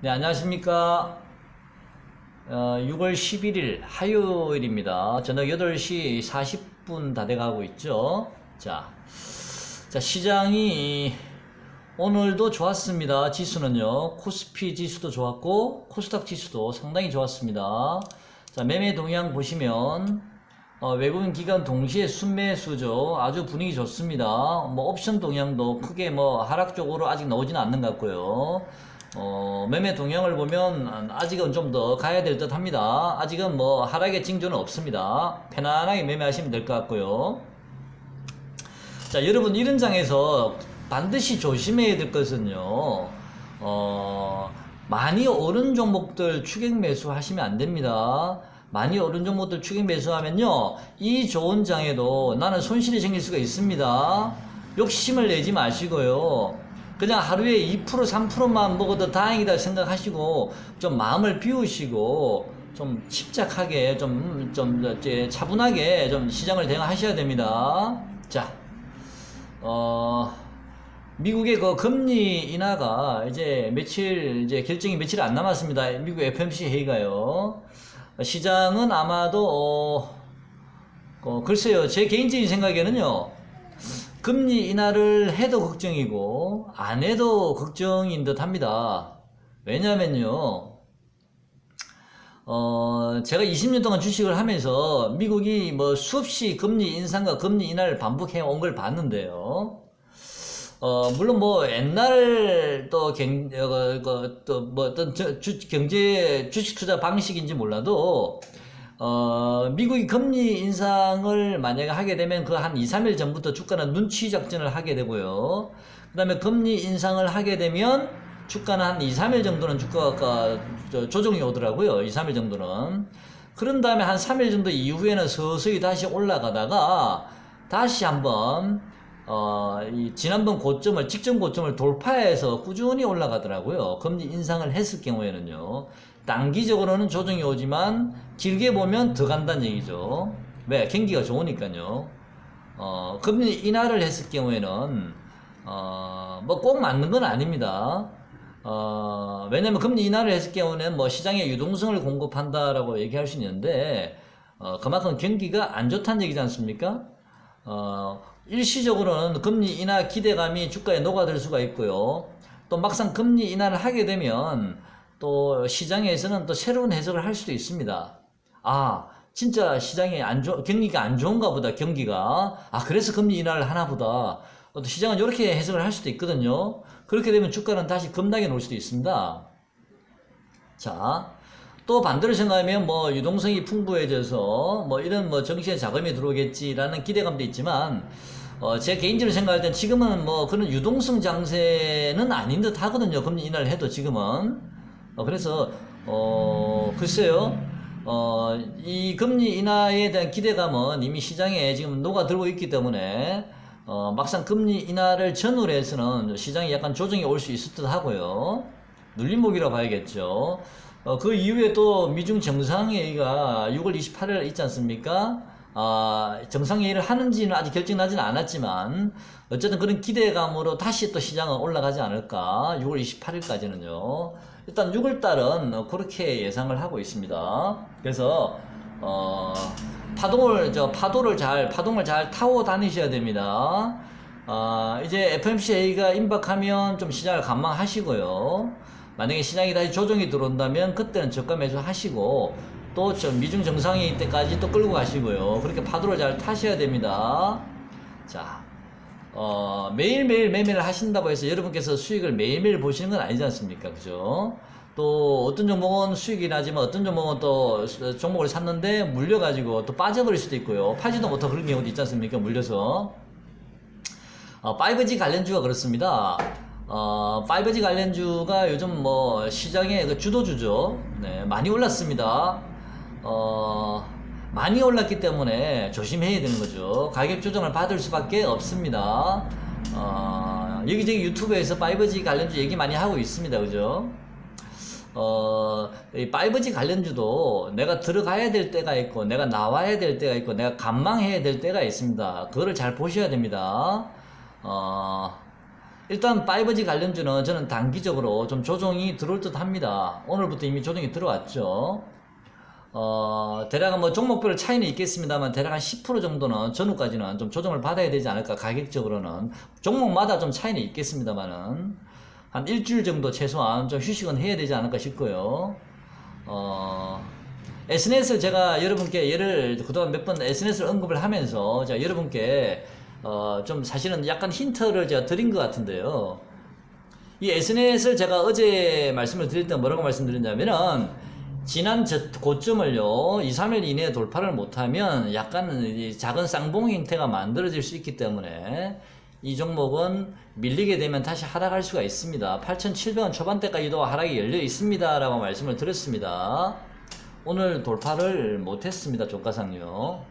네, 안녕하십니까. 6월 11일 화요일입니다. 저녁 8시 40분 다 돼가고 있죠. 자, 시장이 오늘도 좋았습니다. 지수는요. 코스피 지수도 좋았고, 코스닥 지수도 상당히 좋았습니다. 자, 매매 동향 보시면, 외국인 기관 동시에 순매수죠. 아주 분위기 좋습니다. 뭐, 옵션 동향도 크게 뭐, 하락 쪽으로 아직 나오지는 않는 것 같고요. 매매 동향을 보면 아직은 좀 더 가야 될 듯 합니다. 아직은 뭐 하락의 징조는 없습니다. 편안하게 매매하시면 될 것 같고요. 자, 여러분 이런 장에서 반드시 조심해야 될 것은요, 많이 오른 종목들 추격 매수 하시면 안 됩니다. 많이 오른 종목들 추격 매수하면요, 이 좋은 장에도 나는 손실이 생길 수가 있습니다. 욕심을 내지 마시고요. 그냥 하루에 2% 3%만 먹어도 다행이다 생각하시고 좀 마음을 비우시고 좀 침착하게 좀 차분하게 좀 시장을 대응하셔야 됩니다. 자, 미국의 그 금리 인하가 이제 결정이 며칠 안 남았습니다. 미국 FOMC 회의가요. 시장은 아마도 글쎄요, 제 개인적인 생각에는요, 금리 인하를 해도 걱정이고 안 해도 걱정인 듯 합니다. 왜냐면요, 제가 20년 동안 주식을 하면서 미국이 뭐 수없이 금리 인상과 금리 인하를 반복해 온 걸 봤는데요. 물론 뭐 옛날 또 어떤 경제 주식 투자 방식인지 몰라도 미국이 금리 인상을 만약에 하게 되면 그 한 2, 3일 전부터 주가는 눈치 작전을 하게 되고요. 그 다음에 금리 인상을 하게 되면 주가는 한 2, 3일 정도는 주가가 조정이 오더라고요. 2, 3일 정도는. 그런 다음에 한 3일 정도 이후에는 서서히 다시 올라가다가 다시 한번 이 지난번 고점을, 직전 고점을 돌파해서 꾸준히 올라가더라고요. 금리 인상을 했을 경우에는요. 단기적으로는 조정이 오지만 길게 보면 더 간다는 얘기죠. 왜? 경기가 좋으니까요. 금리 인하를 했을 경우에는 뭐 꼭 맞는 건 아닙니다. 왜냐면 금리 인하를 했을 경우는 뭐 시장에 유동성을 공급한다라고 얘기할 수 있는데 그만큼 경기가 안 좋다는 얘기지 않습니까? 일시적으로는 금리 인하 기대감이 주가에 녹아들 수가 있고요. 또 막상 금리 인하를 하게 되면 또 시장에서는 또 새로운 해석을 할 수도 있습니다. 아, 진짜 시장이 경기가 안 좋은가 보다, 경기가. 아, 그래서 금리 인하를 하나 보다. 또 시장은 이렇게 해석을 할 수도 있거든요. 그렇게 되면 주가는 다시 급락에 놓을 수도 있습니다. 자, 또 반대로 생각하면 뭐 유동성이 풍부해져서 뭐 이런 뭐 정시에 자금이 들어오겠지라는 기대감도 있지만, 제 개인적으로 생각할 땐 지금은 뭐 그런 유동성 장세는 아닌 듯 하거든요. 금리 인하를 해도 지금은. 그래서 글쎄요, 이 금리 인하에 대한 기대감은 이미 시장에 지금 녹아들고 있기 때문에 막상 금리 인하를 전후로 해서는 시장이 약간 조정이 올 수 있을 듯 하고요. 눌림목이라고 봐야겠죠. 그 이후에 또 미중 정상회의가 6월 28일 있지 않습니까? 정상회의를 하는지는 아직 결정나지는 않았지만 어쨌든 그런 기대감으로 다시 또 시장은 올라가지 않을까. 6월 28일까지는요. 일단 6월달은 그렇게 예상을 하고 있습니다. 그래서 파동을 잘 타고 다니셔야 됩니다. 이제 FOMC 회의가 임박하면 좀 시장을 관망하시고요. 만약에 시장이 다시 조정이 들어온다면 그때는 저가 매수 하시고 또 미중 정상회의 때까지 또 끌고 가시고요. 그렇게 파도를 잘 타셔야 됩니다. 자, 매일매일 매매를 하신다고 해서 여러분께서 수익을 매일매일 보시는 건 아니지 않습니까? 그죠? 또 어떤 종목은 수익이 나지만 어떤 종목은 또 종목을 샀는데 물려가지고 또 빠져버릴 수도 있고요. 팔지도 못하고 그런 경우도 있지 않습니까? 물려서. 5G 관련주가 그렇습니다. 5G 관련주가 요즘 뭐 시장의 그 주도주죠. 네, 많이 올랐습니다. 많이 올랐기 때문에 조심해야 되는 거죠. 가격 조정을 받을 수밖에 없습니다. 여기저기 유튜브에서 5G 관련주 얘기 많이 하고 있습니다. 그죠? 이 5G 관련주도 내가 들어가야 될 때가 있고, 내가 나와야 될 때가 있고, 내가 관망해야 될 때가 있습니다. 그거를 잘 보셔야 됩니다. 일단 5G 관련주는 저는 단기적으로 좀 조정이 들어올 듯 합니다. 오늘부터 이미 조정이 들어왔죠. 대략 뭐 종목별 차이는 있겠습니다만 대략 한 10% 정도는 전후까지는 좀 조정을 받아야 되지 않을까. 가격적으로는 종목마다 좀 차이는 있겠습니다만은 한 일주일 정도 최소한 좀 휴식은 해야 되지 않을까 싶고요. SNS를 제가 여러분께 그동안 몇 번 SNS를 언급을 하면서 제가 여러분께 좀 사실은 약간 힌트를 제가 드린 것 같은데요. 이 SNS를 제가 어제 말씀을 드릴 때 뭐라고 말씀드렸냐면은 지난 고점을요 2, 3일 이내에 돌파를 못하면 약간 작은 쌍봉 형태가 만들어질 수 있기 때문에 이 종목은 밀리게 되면 다시 하락할 수가 있습니다. 8,700원 초반대까지도 하락이 열려 있습니다 라고 말씀을 드렸습니다. 오늘 돌파를 못했습니다. 종가상요.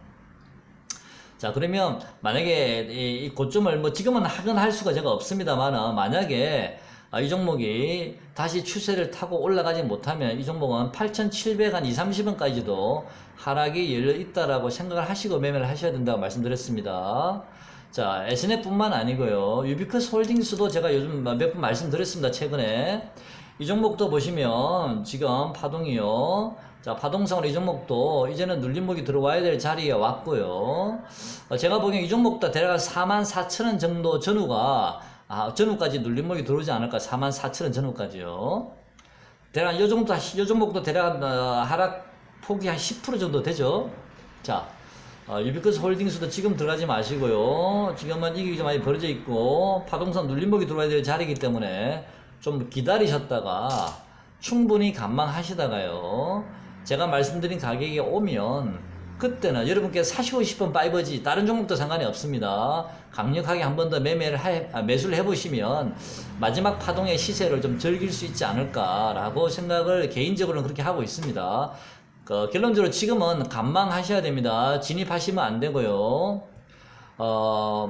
자, 그러면 만약에 이 고점을 뭐 지금은 할 수가 제가 없습니다만 만약에 이 종목이 다시 추세를 타고 올라가지 못하면 이 종목은 8,700한 2, 30원까지도 하락이 열려 있다라고 생각을 하시고 매매를 하셔야 된다고 말씀드렸습니다. 자, SNF뿐만 아니고요. 유비커스 홀딩스도 제가 요즘 몇 번 말씀드렸습니다. 최근에 이 종목도 보시면 지금 파동이요. 자, 파동상으로 이 종목도 이제는 눌림목이 들어와야 될 자리에 왔고요. 제가 보기엔 이 종목도 대략 44,000원 정도 전후까지 눌림목이 들어오지 않을까. 44,000원 전후까지요. 대략 요 종목도 대략 하락 폭이 한 10% 정도 되죠. 자, 유비커스 홀딩스도 지금 들어가지 마시고요. 지금은 이익이 좀 많이 벌어져 있고 파동상 눌림목이 들어와야 될 자리이기 때문에 좀 기다리셨다가 충분히 관망하시다가요. 제가 말씀드린 가격이 오면 그때는 여러분께 사시고 싶은 5G 다른 종목도 상관이 없습니다. 강력하게 한 번 더 매수를 해보시면 마지막 파동의 시세를 좀 즐길 수 있지 않을까라고 생각을 개인적으로는 그렇게 하고 있습니다. 결론적으로 지금은 관망하셔야 됩니다. 진입하시면 안 되고요.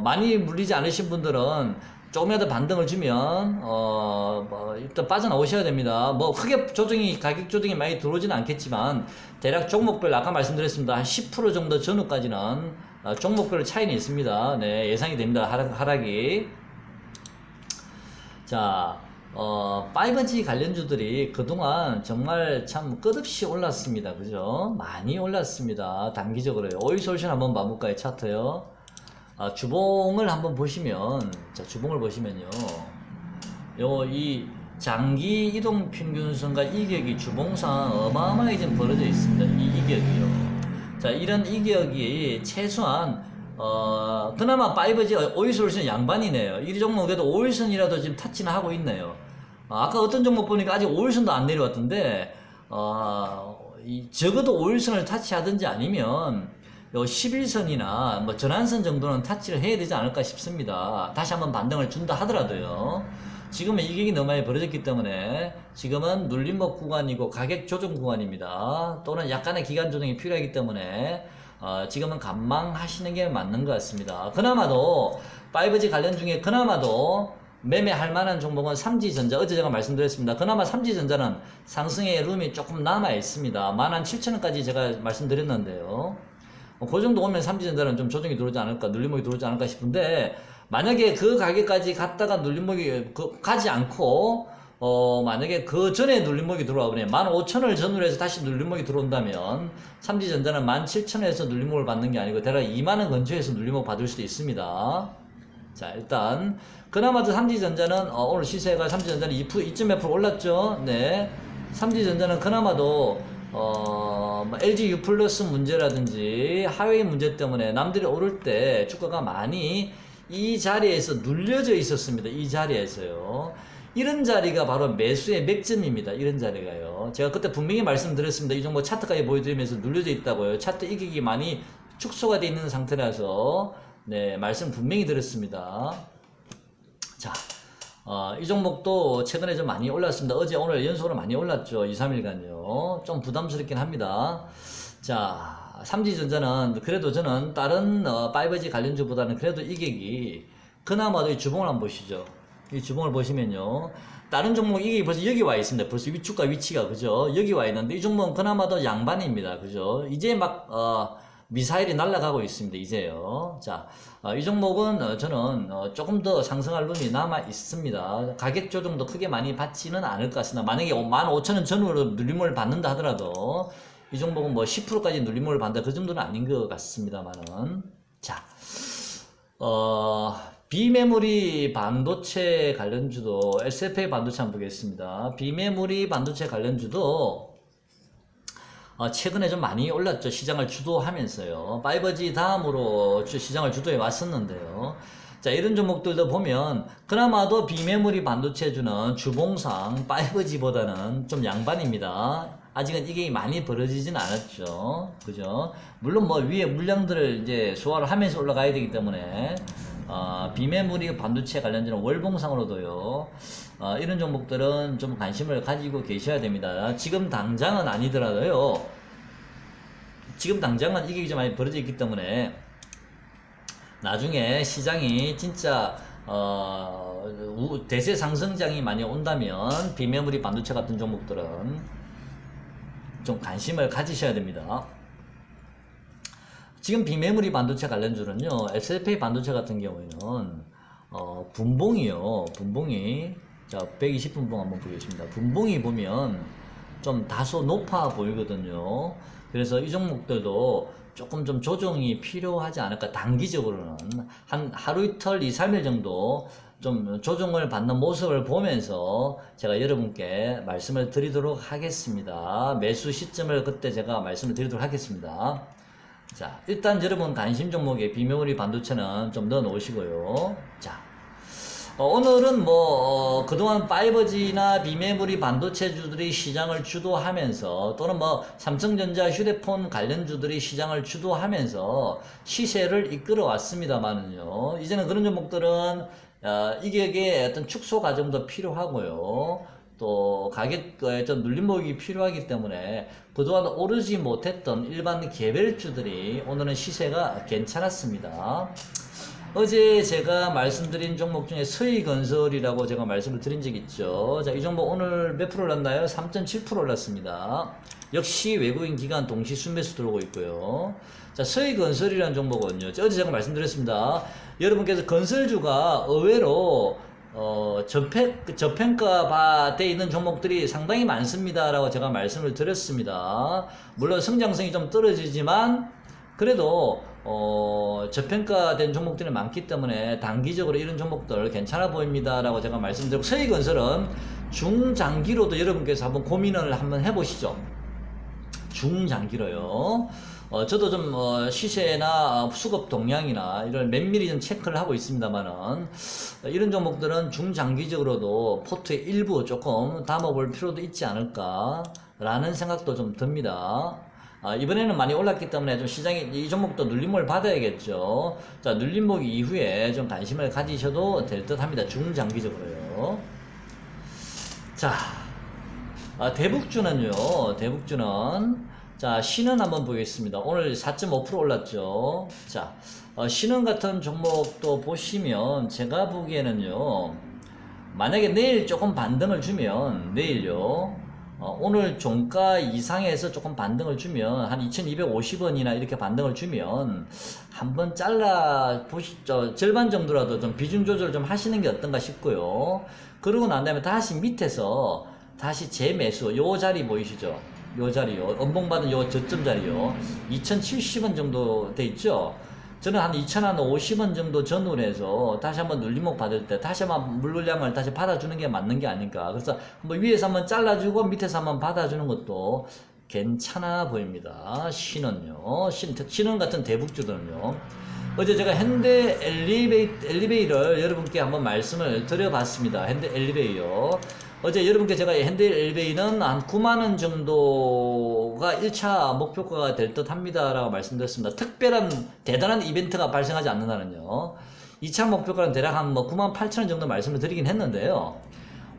많이 물리지 않으신 분들은 조금이라도 반등을 주면 일단 빠져나오셔야 됩니다. 뭐 크게 가격 조정이 많이 들어오지는 않겠지만 대략 종목별 아까 말씀드렸습니다. 한 10% 정도 전후까지는 종목별 차이는 있습니다. 네, 예상이 됩니다. 하락이. 자, 5G 관련주들이 그동안 정말 참 끝없이 올랐습니다. 그죠? 많이 올랐습니다. 단기적으로요. 오일솔루션 한번 봐볼까요? 차트요. 주봉을 한번 보시면, 자, 주봉을 보시면요. 이 장기 이동 평균선과 이격이 주봉상 어마어마하게 지금 벌어져 있습니다. 이 이격이요. 자, 이런 이격이 최소한, 그나마 5G 오일솔루션 양반이네요. 이 종목에도 5일선이라도 지금 타치는 하고 있네요. 아까 어떤 종목 보니까 아직 5일선도 안 내려왔던데, 적어도 5일선을 타치하든지 아니면, 요 11선이나 뭐 전환선 정도는 타치를 해야 되지 않을까 싶습니다. 다시 한번 반등을 준다 하더라도요. 지금은 이격이 너무 많이 벌어졌기 때문에 지금은 눌림목 구간이고 가격 조정 구간입니다. 또는 약간의 기간 조정이 필요하기 때문에 지금은 관망하시는 게 맞는 것 같습니다. 그나마도 5G 관련 중에 그나마도 매매할 만한 종목은 삼지전자. 어제 제가 말씀드렸습니다. 그나마 삼지전자는 상승의 룸이 조금 남아 있습니다. 17,000원까지 제가 말씀드렸는데요. 그 정도 오면 삼지전자는 좀 조정이 들어오지 않을까, 눌림목이 들어오지 않을까 싶은데, 만약에 그 가격까지 갔다가 눌림목이 가지 않고, 만약에 그 전에 눌림목이 들어와 버리면 15,000원을 전후로 해서 다시 눌림목이 들어온다면, 삼지전자는 17,000원에서 눌림목을 받는 게 아니고, 대략 20,000원 근처에서 눌림목 받을 수도 있습니다. 자, 일단, 그나마도 삼지전자는, 오늘 시세가 삼지전자는 2.몇% 올랐죠? 네. 삼지전자는 그나마도, LG U 플러스 문제라든지 하웨이 문제 때문에 남들이 오를 때 주가가 많이 이 자리에서 눌려져 있었습니다. 이 자리에서요. 이런 자리가 바로 매수의 맥점입니다. 이런 자리가요. 제가 그때 분명히 말씀드렸습니다. 이 종목 차트까지 보여드리면서 눌려져 있다고요. 차트 이격이 많이 축소가 되어 있는 상태라서 네, 말씀 분명히 드렸습니다. 자, 이 종목도 최근에 좀 많이 올랐습니다. 어제 오늘 연속으로 많이 올랐죠. 2, 3일간요. 좀 부담스럽긴 합니다. 자, 삼지전자는 그래도 저는 다른 5G 관련주보다는 그래도 이격이 그나마도 이 주봉을 한번 보시죠. 이 주봉을 보시면요. 다른 종목 이격이 벌써 여기 와 있습니다. 벌써 주가 위치가 그죠? 여기 와 있는데 이 종목은 그나마도 양반입니다. 그죠? 이제 막 미사일이 날아가고 있습니다. 이제요. 자, 이 종목은 저는 조금 더 상승할 룸이 남아 있습니다. 가격 조정도 크게 많이 받지는 않을 것 같습니다. 만약에 15,000원 전후로 눌림을 받는다 하더라도 이 종목은 뭐 10%까지 눌림을 받는다 그 정도는 아닌 것 같습니다만은. 자, 비메모리 반도체 관련주도 SFA 반도체 한번 보겠습니다. 비메모리 반도체 관련주도 최근에 좀 많이 올랐죠. 시장을 주도하면서요. 5G 다음으로 시장을 주도해 왔었는데요. 자, 이런 종목들도 보면 그나마도 비메모리 반도체주는 주봉상 5G보다는 좀 양반입니다. 아직은 이게 많이 벌어지진 않았죠. 그죠? 물론 뭐 위에 물량들을 이제 소화를 하면서 올라가야 되기 때문에 비메모리 반도체 관련주는 월봉상으로도요. 이런 종목들은 좀 관심을 가지고 계셔야 됩니다. 지금 당장은 아니더라도요. 지금 당장은 이게 좀 많이 벌어져 있기 때문에 나중에 시장이 진짜 대세 상승장이 많이 온다면 비메모리 반도체 같은 종목들은 좀 관심을 가지셔야 됩니다. 지금 비메모리 반도체 관련주는요, SFA 반도체 같은 경우에는 분봉이요. 분봉이 자 120분봉 한번 보겠습니다. 분봉이 보면 좀 다소 높아 보이거든요. 그래서 이 종목들도 조금 좀 조정이 필요하지 않을까. 단기적으로는 한 하루 이틀 2-3일 정도 좀 조정을 받는 모습을 보면서 제가 여러분께 말씀을 드리도록 하겠습니다. 매수 시점을 그때 제가 말씀을 드리도록 하겠습니다. 자, 일단 여러분 관심 종목에 비메모리 반도체는 좀 넣어 놓으시고요. 자, 오늘은 뭐 그동안 5G나 비메모리 반도체주들이 시장을 주도하면서 또는 뭐 삼성전자 휴대폰 관련주들이 시장을 주도하면서 시세를 이끌어 왔습니다만은요. 이제는 그런 종목들은 이게 어떤 축소 과정도 필요하고요. 또 가격에 좀 눌림목이 필요하기 때문에 그동안 오르지 못했던 일반 개별주들이 오늘은 시세가 괜찮았습니다. 어제 제가 말씀드린 종목 중에 서희건설이라고 제가 말씀을 드린 적 있죠. 자, 이 종목 오늘 몇 프로 올랐나요? 3.7% 올랐습니다. 역시 외국인 기관 동시 순매수 들어오고 있고요. 자, 서희건설이라는 종목은요. 어제 제가 말씀드렸습니다. 여러분께서 건설주가 의외로 저평가되어 있는 종목들이 상당히 많습니다 라고 제가 말씀을 드렸습니다. 물론 성장성이 좀 떨어지지만 그래도 저평가된 종목들이 많기 때문에 단기적으로 이런 종목들 괜찮아 보입니다 라고 제가 말씀드리고, 서희건설은 중장기로도 여러분께서 한번 고민을 한번 해보시죠. 중장기로요. 저도 좀 시세나 수급 동향이나 이런 면밀히 좀 체크를 하고 있습니다만은 이런 종목들은 중장기적으로도 포트의 일부 조금 담아볼 필요도 있지 않을까 라는 생각도 좀 듭니다. 이번에는 많이 올랐기 때문에 좀 시장이 이 종목도 눌림목을 받아야겠죠. 자, 눌림목 이후에 좀 관심을 가지셔도 될 듯 합니다. 중장기적으로요. 자, 대북주는요. 대북주는 자, 신은 한번 보겠습니다. 오늘 4.5% 올랐죠. 자, 신은 같은 종목도 보시면 제가 보기에는요. 만약에 내일 조금 반등을 주면 내일요. 오늘 종가 이상에서 조금 반등을 주면 한 2250원이나 이렇게 반등을 주면 한번 잘라 보시죠. 절반 정도라도 좀 비중 조절 좀 하시는 게 어떤가 싶고요. 그러고 난 다음에 다시 밑에서 다시 재매수, 요 자리 보이시죠? 요 자리요. 연봉받은 요 저점 자리요. 2070원 정도 돼 있죠? 저는 한 2050원 정도 전후로 해서 다시 한번 눌림목 받을 때 다시 한번 물량을 다시 받아주는 게 맞는 게 아닐까. 그래서 한번 위에서 한번 잘라주고 밑에서 한번 받아주는 것도 괜찮아 보입니다. 신은요. 신은 같은 대북주들은요. 어제 제가 현대 엘리베이를 여러분께 한번 말씀을 드려봤습니다. 현대 엘리베이요. 어제 여러분께 제가 현대 엘리베이는 한 9만원 정도가 1차 목표가가 될 듯 합니다 라고 말씀드렸습니다. 특별한 대단한 이벤트가 발생하지 않는다는요. 2차 목표가는 대략 한 98,000원 정도 말씀을 드리긴 했는데요.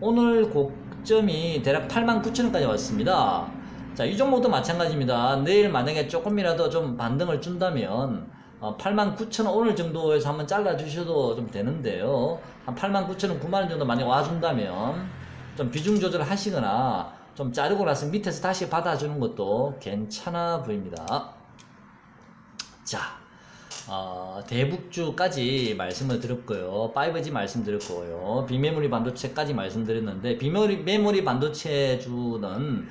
오늘 고점이 대략 89,000원까지 왔습니다. 자, 이 종목도 마찬가지입니다. 내일 만약에 조금이라도 좀 반등을 준다면 89,000원 오늘 정도에서 한번 잘라주셔도 좀 되는데요. 한 89,000원, 9만원 정도 만약 와준다면 좀 비중 조절 하시거나 좀 자르고 나서 밑에서 다시 받아주는 것도 괜찮아 보입니다. 자, 대북주까지 말씀을 드렸고요. 5G 말씀드렸고요. 비메모리 반도체까지 말씀드렸는데, 비메모리 반도체주는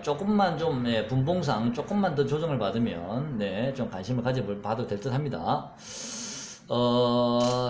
조금만 좀 분봉상 조금만 더 조정을 받으면 좀 관심을 가져봐도 될 듯 합니다.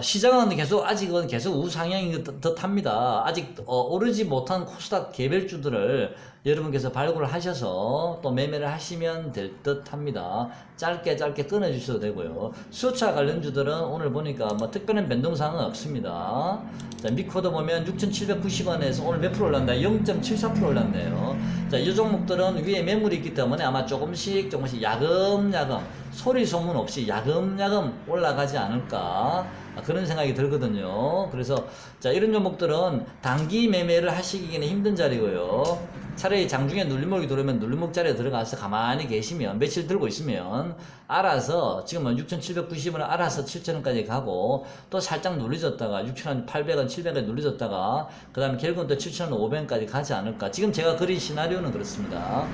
시장은 아직은 계속 우상향인 듯 합니다. 아직 오르지 못한 코스닥 개별주들을 여러분께서 발굴을 하셔서 또 매매를 하시면 될 듯 합니다. 짧게 끊어 주셔도 되고요. 수요차 관련주들은 오늘 보니까 뭐 특별한 변동사항은 없습니다. 자, 미코도 보면 6,790원에서 오늘 몇 프로 올랐나요? 0.74% 올랐네요. 자, 이 종목들은 위에 매물이 있기 때문에 아마 조금씩 야금야금 소리 소문 없이 야금야금 올라가지 않을까, 그런 생각이 들거든요. 그래서 자, 이런 종목들은 단기 매매를 하시기에는 힘든 자리고요. 차라리 장중에 눌림목이 들어오면 눌림목 자리에 들어가서 가만히 계시면, 며칠 들고 있으면 알아서 지금은 6,790원을 알아서 7,000원까지 가고, 또 살짝 눌려졌다가 6,800원 700원 눌려졌다가 그 다음에 결국은 또 7,500원까지 가지 않을까. 지금 제가 그린 시나리오는 그렇습니다.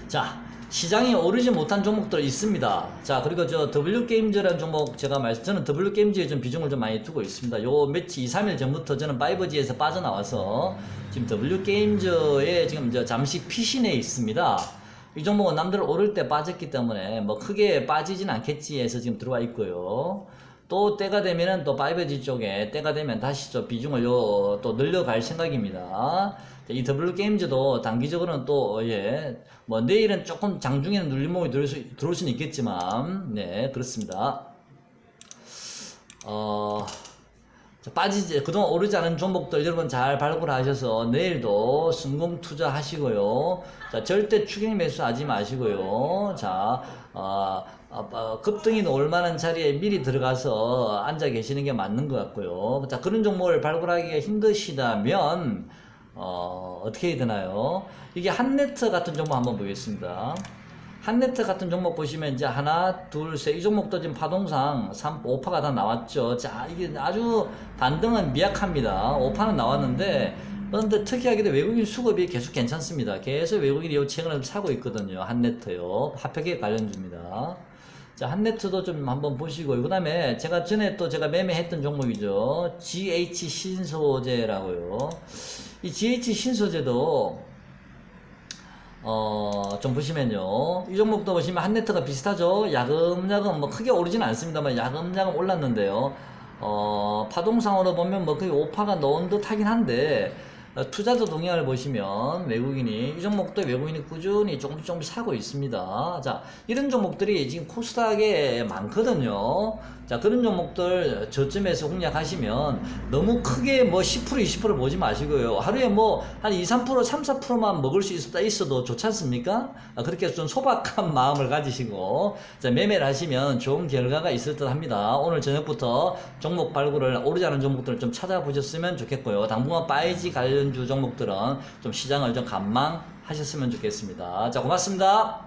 자, 시장이 오르지 못한 종목들 있습니다. 자, 그리고 저 W게임즈라는 종목 저는 W게임즈에 좀 비중을 좀 많이 두고 있습니다. 요 며칠 2, 3일 전부터 저는 5G에서 빠져나와서 지금 W게임즈에 지금 잠시 피신해 있습니다. 이 종목은 남들 오를 때 빠졌기 때문에 뭐 크게 빠지진 않겠지 해서 지금 들어와 있고요. 또 때가 되면은 또 5G 쪽에 때가 되면 다시 저 비중을 또 늘려갈 생각입니다. 이 W게임즈도 단기적으로는 또 뭐 내일은 조금 장중에는 눌림목이 들어올 수는 있겠지만 그렇습니다. 그동안 오르지 않은 종목들 여러분 잘 발굴하셔서 내일도 순공 투자하시고요. 자, 절대 추격 매수하지 마시고요. 자, 급등이 올 만한 자리에 미리 들어가서 앉아 계시는 게 맞는 것 같고요. 자, 그런 종목을 발굴하기가 힘드시다면 어떻게 해야 되나요? 이게 한네트 같은 종목 한번 보겠습니다. 한네트 같은 종목 보시면 이제 하나, 둘, 셋, 이 종목도 지금 파동상 5파가 다 나왔죠. 자, 이게 아주 반등은 미약합니다. 5파는 나왔는데, 그런데 특이하게도 외국인 수급이 계속 괜찮습니다. 계속 외국인이 최근에 사고 있거든요. 한네트요. 핫팩에 관련주입니다. 자, 한네트도 좀 한번 보시고, 그 다음에 전에 제가 매매했던 종목이죠. GH 신소재라고요. 이 GH 신소재도 좀 보시면요. 이 종목도 보시면 한네트가 비슷하죠. 야금야금 뭐 크게 오르지는 않습니다만 야금야금 올랐는데요. 파동상으로 보면 뭐 거의 5파가 넣은 듯 하긴 한데, 투자자 동향을 보시면 이 종목도 외국인이 꾸준히 조금씩 사고 있습니다. 자, 이런 종목들이 지금 코스닥에 많거든요. 자, 그런 종목들 저점에서 공략하시면 너무 크게 뭐 10% 20% 보지 마시고요. 하루에 뭐 한 2, 3% 3, 4%만 먹을 수 있어도 좋지 않습니까? 그렇게 좀 소박한 마음을 가지시고 자, 매매를 하시면 좋은 결과가 있을 듯 합니다. 오늘 저녁부터 종목 발굴을 오르지 않은 종목들을 좀 찾아보셨으면 좋겠고요. 당분간 5G 관련주 종목들은 좀 시장을 좀 관망하셨으면 좋겠습니다. 자, 고맙습니다.